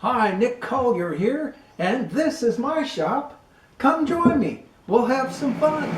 Hi, Nick Collier here, and this is my shop. Come join me. We'll have some fun.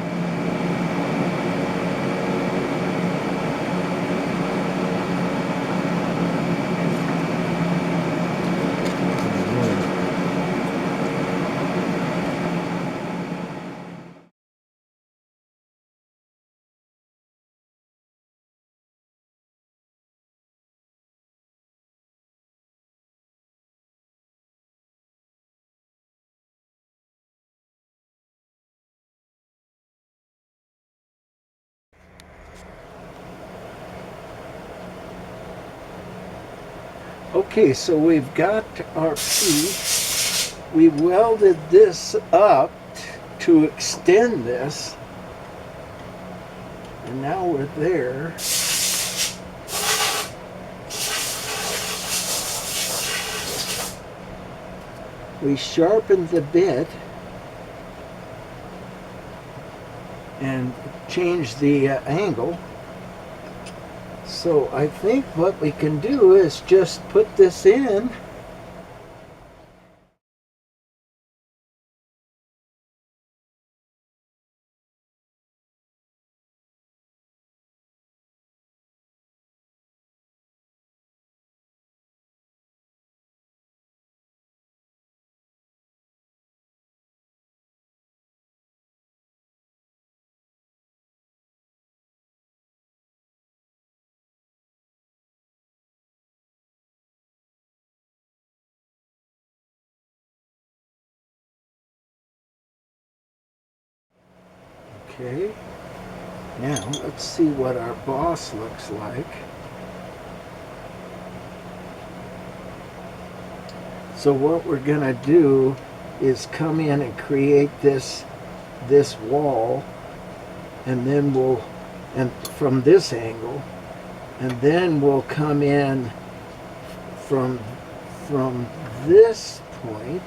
Okay, so we've got our piece. We welded this up to extend this, and now we're there. We sharpened the bit and changed the angle. So I think what we can do is just put this in. Okay, now let's see what our boss looks like. So what we're gonna do is come in and create this wall, and then from this angle, and then we'll come in from this point.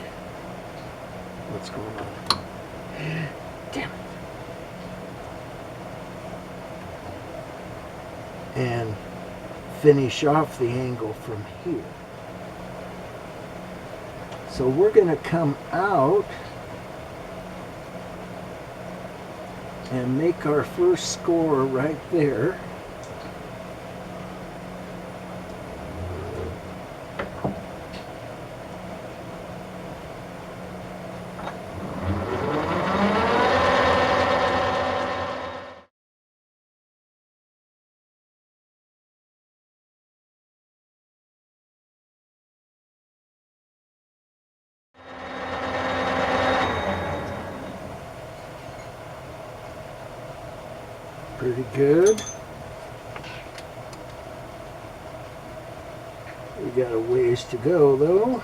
What's going on? Damn it. And finish off the angle from here. So we're going to come out and make our first score right there. Pretty good. We got a ways to go though.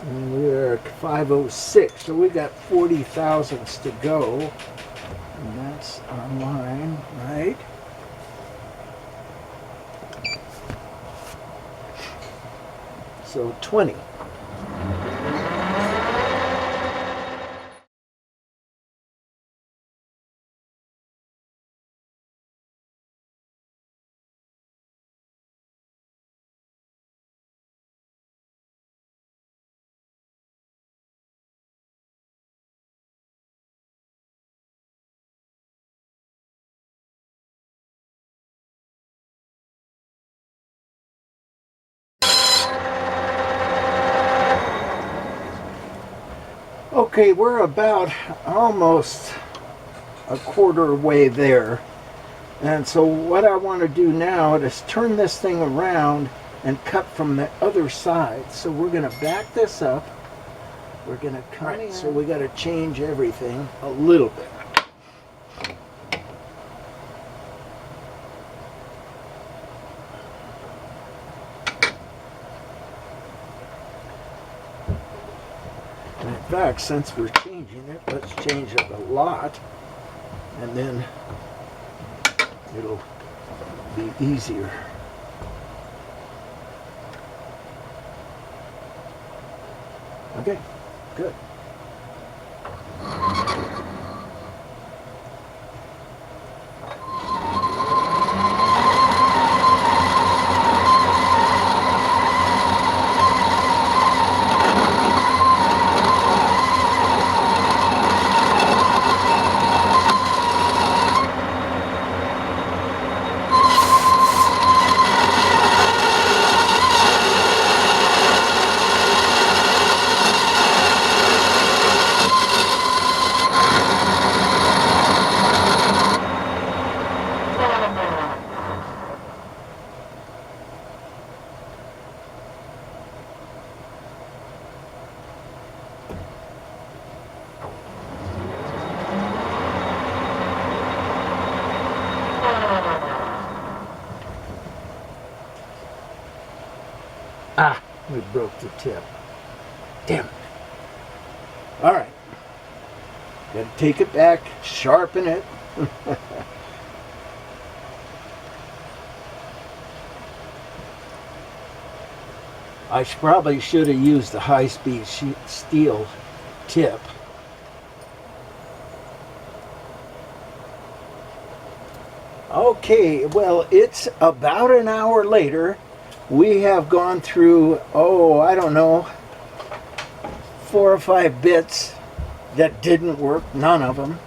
And we are at 506, so we got 40 thousandths to go. And that's our line, right? So 20. Okay, we're about almost a quarter way there. And so what I want to do now is turn this thing around and cut from the other side. So we're going to back this up. We're going to come in. So we got to change everything a little bit. In fact, since we're changing it, let's change it a lot, and then it'll be easier. Okay, good. Ah, we broke the tip. Damn it. All right. Got to take it back, sharpen it. I probably should have used the high-speed steel tip. Okay, well, it's about an hour later. We have gone through, oh, I don't know, 4 or 5 bits that didn't work, none of them.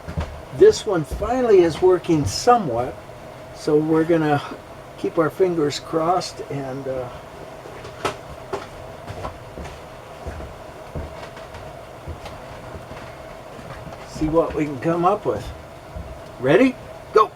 This one finally is working somewhat, so we're gonna keep our fingers crossed and see what we can come up with. Ready? Go!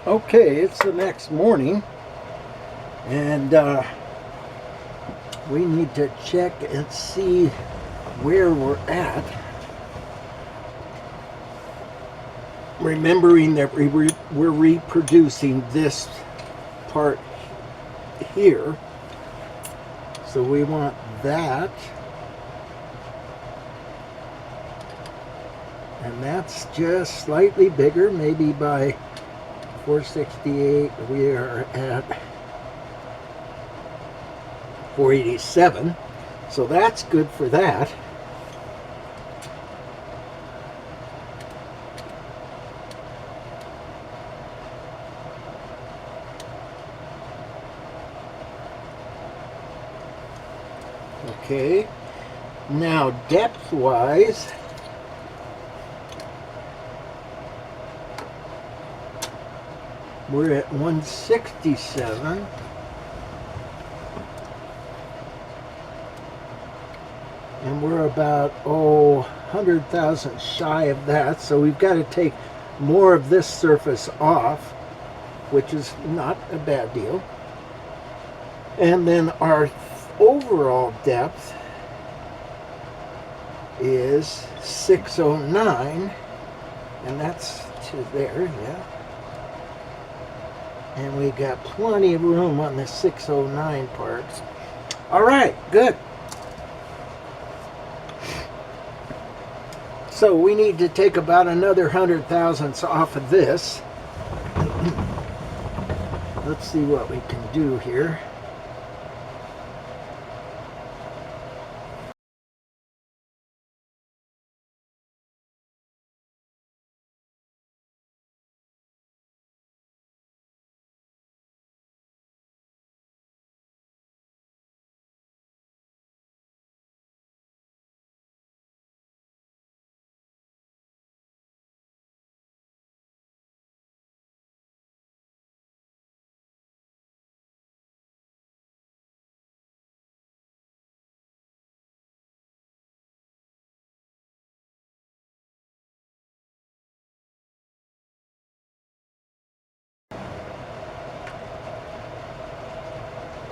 Okay, it's the next morning, and we need to check and see where we're at. Remembering that we're reproducing this part here, so we want that, and that's just slightly bigger, maybe by 468. We are at 487, so that's good for that. Okay, now depth-wise, we're at 167. And we're about, 100,000 shy of that. So we've got to take more of this surface off, which is not a bad deal. And then our overall depth is 609. And that's to there, yeah. And we got plenty of room on the 609 parts. All right, good. So we need to take about another 100 thousandths off of this. Let's see what we can do here.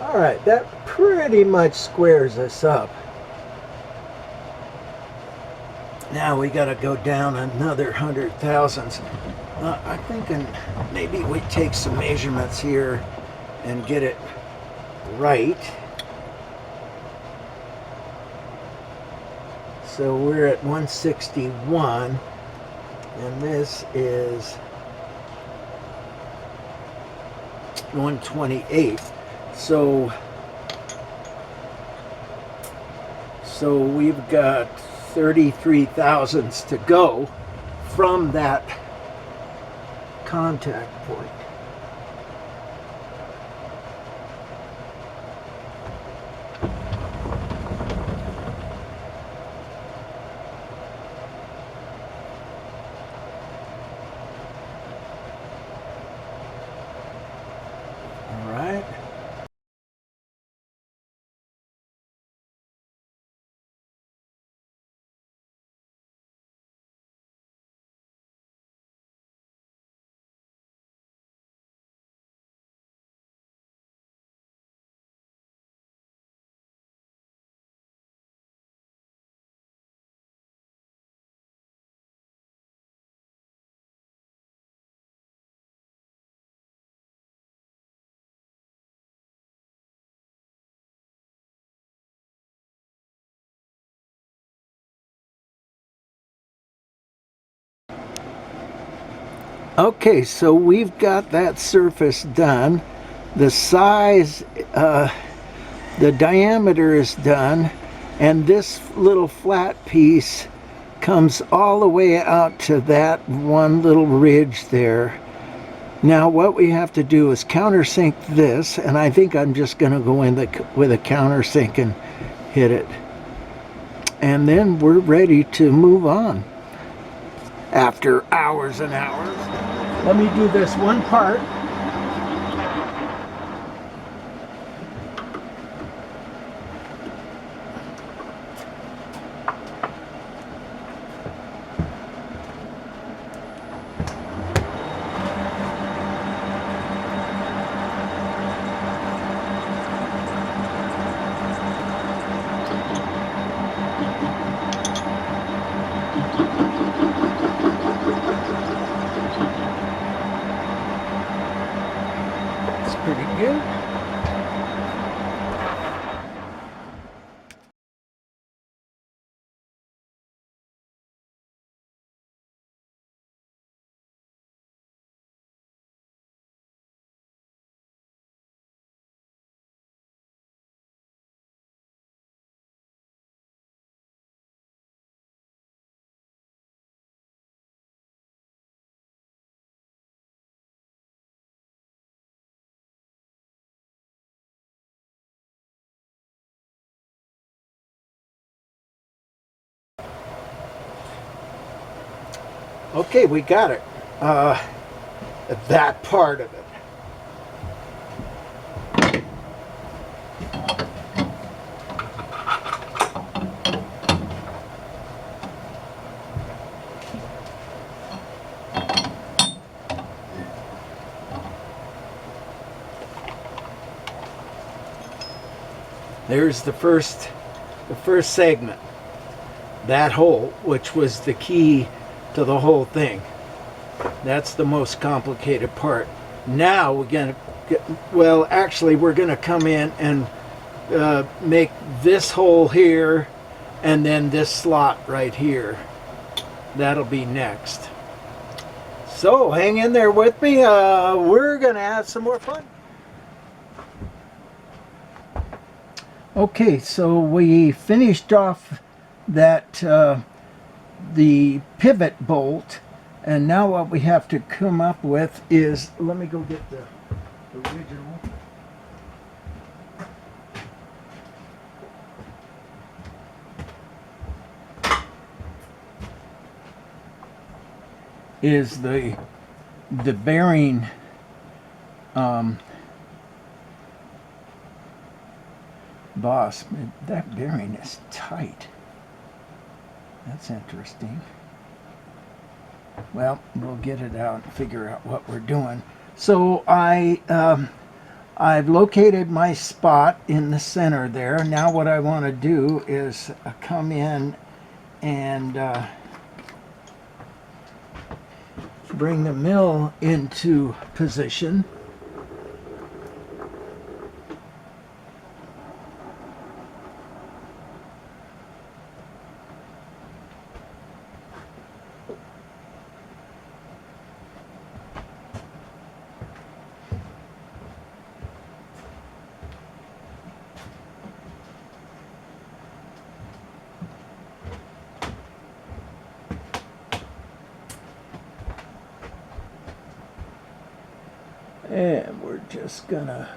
All right, that pretty much squares us up. Now we got to go down another 100 thousandths. I'm thinking maybe we take some measurements here and get it right. So we're at 161, and this is 128. So we've got 33 thousandths to go from that contact point. All right. Okay, so we've got that surface done. The size, the diameter is done, and this little flat piece comes all the way out to that one little ridge there. Now what we have to do is countersink this, and I think I'm just going to go in with a countersink and hit it. And then we're ready to move on after hours and hours. Let me do this one part. Pretty good. Okay, we got it. That part of it. There's the first segment. That hole, which was the key to the whole thing. That's the most complicated part. Now we're going to, well, actually we're going to come in and make this hole here and then this slot right here. That'll be next. So hang in there with me. We're going to have some more fun. Okay, so we finished off that the pivot bolt, and now what we have to come up with is, let me go get the original. Is the bearing boss. That bearing is tight. That's interesting. Well, we'll get it out and figure out what we're doing. So I've located my spot in the center there. Now what I want to do is come in and bring the mill into position. And we're just gonna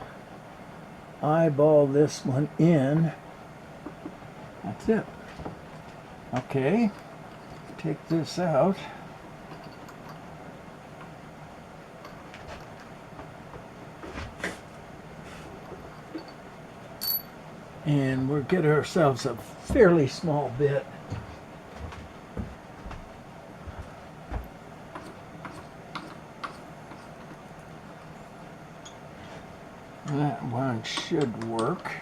eyeball this one in. That's it. Okay, take this out. And we'll get ourselves a fairly small bit. That one should work.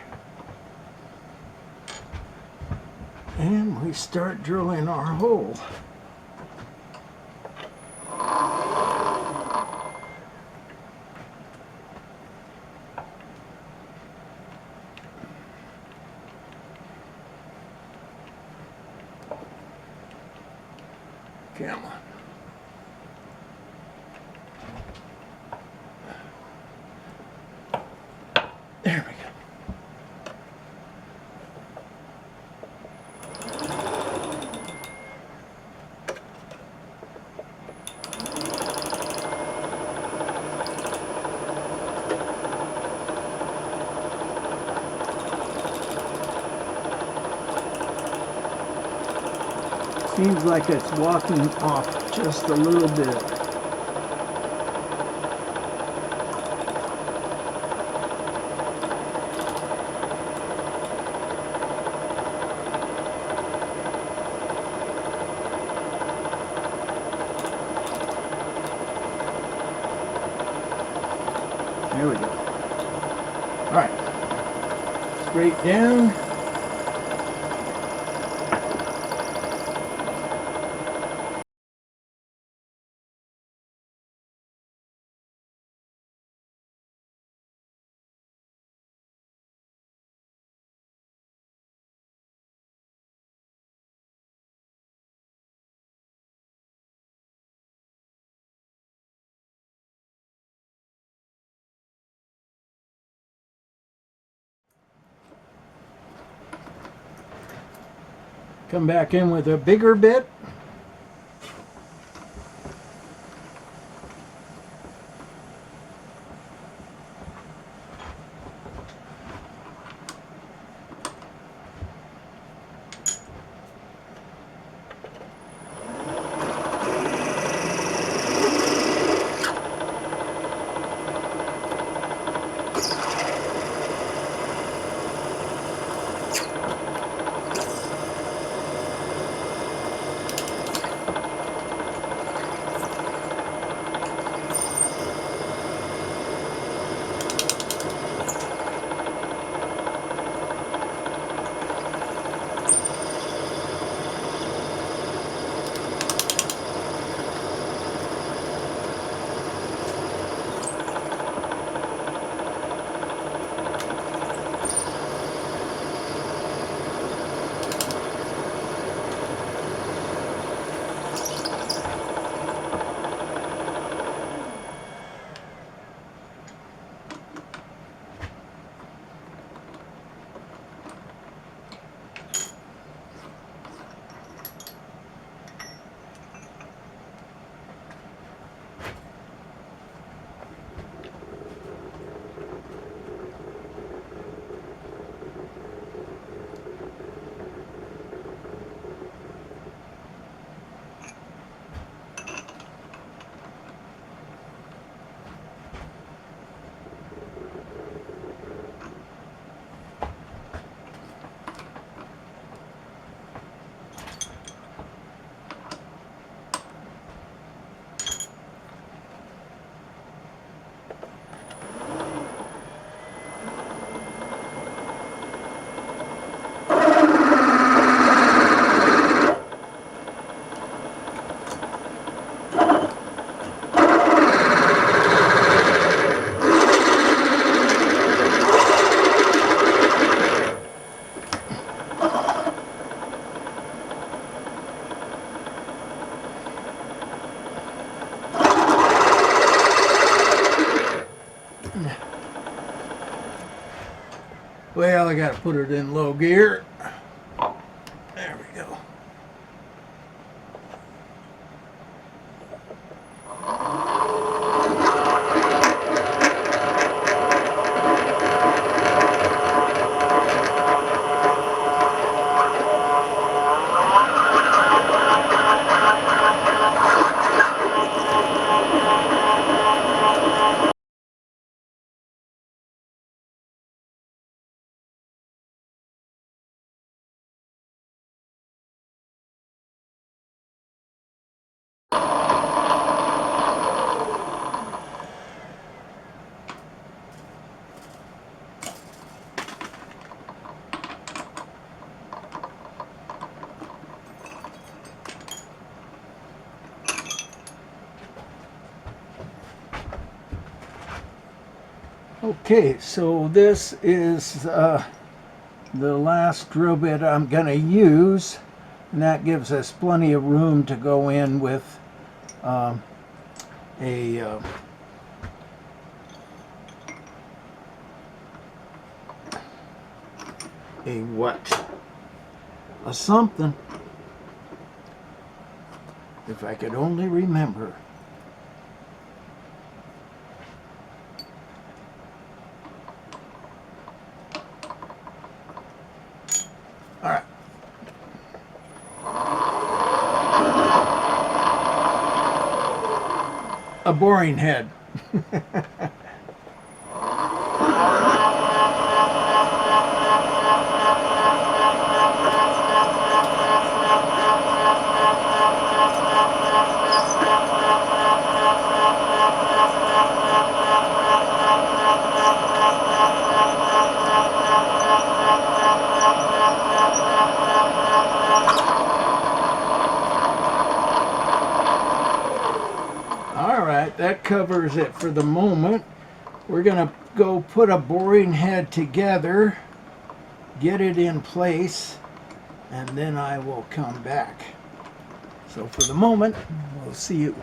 And we start drilling our hole. Come on. There we go. Seems like it's walking off just a little bit. There we go. All right. Straight down. Come back in with a bigger bit. I got to put it in low gear. There we go. Okay, so this is the last drill bit I'm going to use, and that gives us plenty of room to go in with a what? A something. If I could only remember. All right. A boring head. That covers it for the moment. We're going to go put a boring head together, get it in place, and then I will come back. So for the moment, we'll see you.